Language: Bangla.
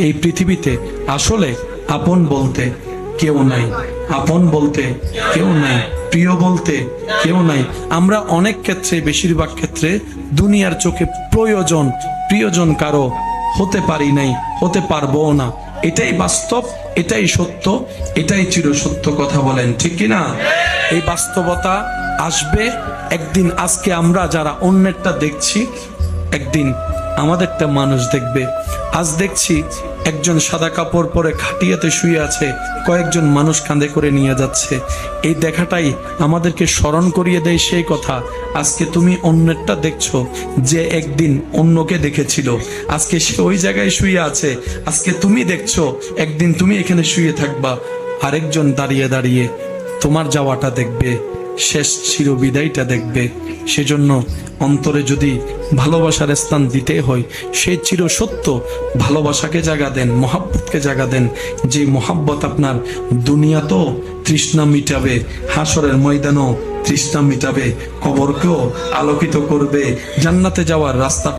এই পৃথিবীতে আসলে আপন বলতে কেউ নাই, আপন বলতে কেউ নাই, প্রিয় বলতে কেউ নাই। আমরা অনেক ক্ষেত্রে, বেশিরভাগ ক্ষেত্রে দুনিয়ার চোখে প্রিয়জন কারো হতে পারি নাই, হতে পারবো না। এটাই বাস্তব, এটাই সত্য, এটাই চিরসত্য কথা বলেন, ঠিক কিনা? এই বাস্তবতা আসবে একদিন। আজকে আমরা যারা অন্যেরটা দেখছি, একদিন আমাদেরটা মানুষ দেখবে। আজ দেখছি একজন সাদা কাপড় পরে খাটিয়াতে শুয়ে আছে, কয়েকজন মানুষ কাঁধে করে নিয়ে যাচ্ছে। এই দেখাটাই আমাদেরকে স্মরণ করিয়ে দেয় সেই কথা, আজকে তুমি অন্যেরটা দেখছো যে একদিন অন্যকে দেখেছিল। আজকে সে ওই জায়গায় শুয়ে আছে, আজকে তুমি দেখছো, একদিন তুমি এখানে শুয়ে থাকবা, আরেকজন দাঁড়িয়ে দাঁড়িয়ে তোমার যাওয়াটা দেখবে, শেষ চিরবিদায়টা দেখবে। সেজন্য অন্তরে যদি ভালোবাসার স্থান দিতে হয়, সেই চির সত্য ভালোবাসাকে জায়গা দেন, মহাব্বতকে জায়গা দেন। যে মহাব্বত আপনার দুনিয়াতেও তৃষ্ণা মিটাবে, হাসরের ময়দানও তৃষ্ণা মিটাবে, কবরকেও আলোকিত করবে, জান্নাতে যাওয়ার রাস্তা